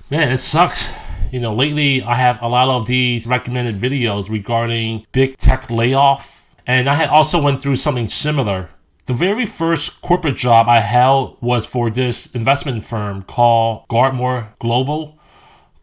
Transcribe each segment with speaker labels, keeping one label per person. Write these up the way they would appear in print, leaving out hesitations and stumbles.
Speaker 1: Man, it sucks. Lately I have a lot of these recommended videos regarding big tech layoff, and I had also went through something similar. The very first corporate job I held was for this investment firm called Gartmore Global.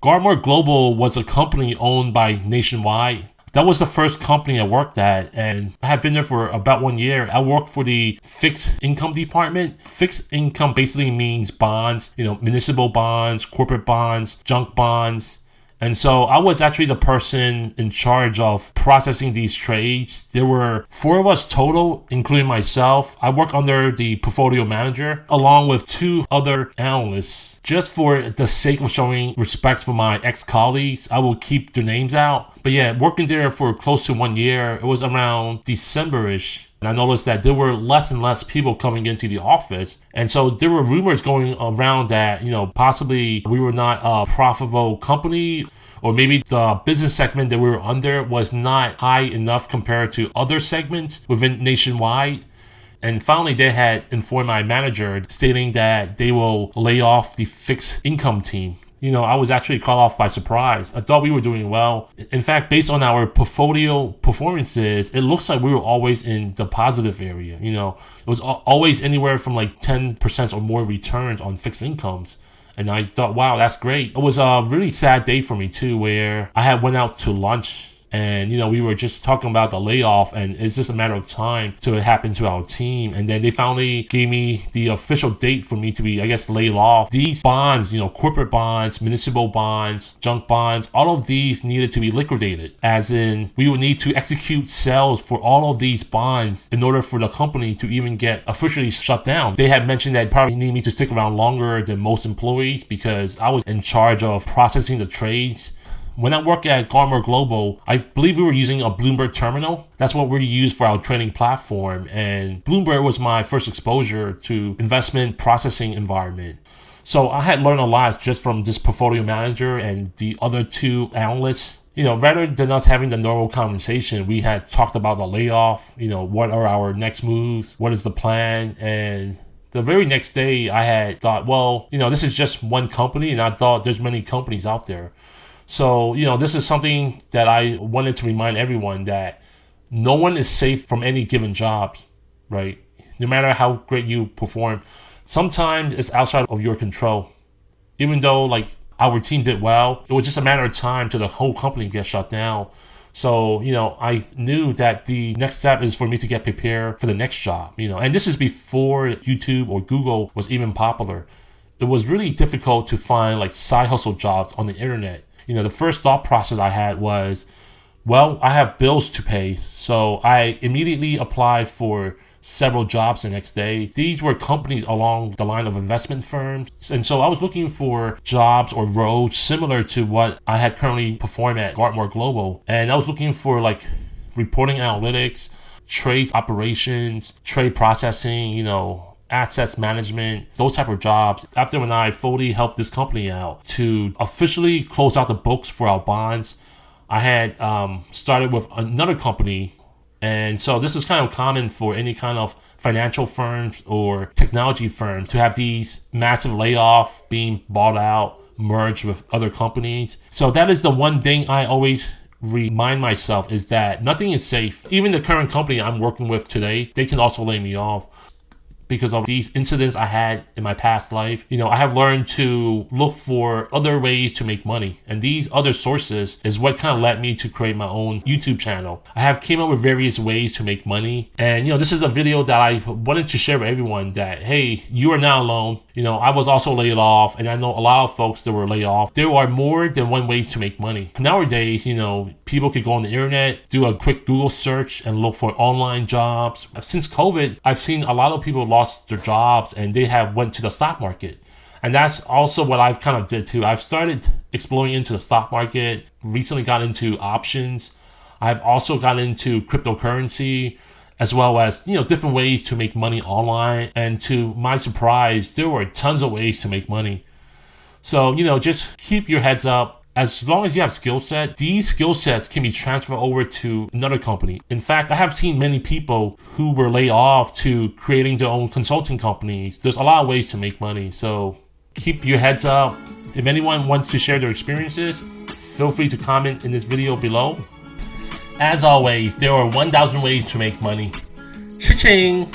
Speaker 1: Gartmore Global was a company owned by Nationwide. That was the first company I worked at, and I had been there for about 1 year. I worked for the fixed income department. Fixed income basically means bonds, municipal bonds, corporate bonds, junk bonds. And so I was actually the person in charge of processing these trades. There were four of us total, including myself. I worked under the portfolio manager along with two other analysts. Just for the sake of showing respect for my ex-colleagues, I will keep their names out. But yeah, working there for close to 1 year, it was around December-ish. And I noticed that there were less and less people coming into the office. And so there were rumors going around that, possibly we were not a profitable company, or maybe the business segment that we were under was not high enough compared to other segments within Nationwide. And finally, they had informed my manager stating that they will lay off the fixed income team. I was actually caught off by surprise. I thought we were doing well. In fact, based on our portfolio performances, it looks like we were always in the positive area. It was always anywhere from like 10% or more returns on fixed incomes. And I thought, wow, that's great. It was a really sad day for me too, where I had went out to lunch. And, we were just talking about the layoff, and it's just a matter of time till it happened to our team. And then they finally gave me the official date for me to be, laid off. These bonds, corporate bonds, municipal bonds, junk bonds, all of these needed to be liquidated. As in, we would need to execute sales for all of these bonds in order for the company to even get officially shut down. They had mentioned that probably need me to stick around longer than most employees because I was in charge of processing the trades. When I worked at Gartmore Global, I believe we were using a Bloomberg terminal. That's what we used for our trading platform. And Bloomberg was my first exposure to investment processing environment. So I had learned a lot just from this portfolio manager and the other two analysts. Rather than us having the normal conversation, we had talked about the layoff, what are our next moves, what is the plan, and the very next day I had thought, well, this is just one company, and I thought there's many companies out there. So, this is something that I wanted to remind everyone that no one is safe from any given job, right? No matter how great you perform, sometimes it's outside of your control. Even though, our team did well, it was just a matter of time till the whole company gets shut down. So, I knew that the next step is for me to get prepared for the next job, and this is before YouTube or Google was even popular. It was really difficult to find, side hustle jobs on the internet. The first thought process I had was, well, I have bills to pay. So I immediately applied for several jobs the next day. These were companies along the line of investment firms. And so I was looking for jobs or roles similar to what I had currently performed at Gartmore Global. And I was looking for reporting analytics, trade operations, trade processing, assets management, those type of jobs. After when I fully helped this company out to officially close out the books for our bonds, I had started with another company. And so this is kind of common for any kind of financial firms or technology firms to have these massive layoffs being bought out, merged with other companies. So that is the one thing I always remind myself is that nothing is safe. Even the current company I'm working with today, they can also lay me off. Because of these incidents I had in my past life, I have learned to look for other ways to make money. And these other sources is what kind of led me to create my own YouTube channel. I have came up with various ways to make money. And, this is a video that I wanted to share with everyone that, hey, you are not alone. I was also laid off, and I know a lot of folks that were laid off. There are more than one ways to make money. Nowadays, people could go on the internet, do a quick Google search, and look for online jobs. Since COVID, I've seen a lot of people lost their jobs, and they have went to the stock market. And that's also what I've kind of did too. I've started exploring into the stock market, recently got into options. I've also got into cryptocurrency, as well as, different ways to make money online. And to my surprise, there were tons of ways to make money. So, just keep your heads up. As long as you have skill set, these skill sets can be transferred over to another company. In fact, I have seen many people who were laid off to creating their own consulting companies. There's a lot of ways to make money. So keep your heads up, If anyone wants to share their experiences, feel free to comment in this video below. As always, there are 1,000 ways to make money. Cha-ching!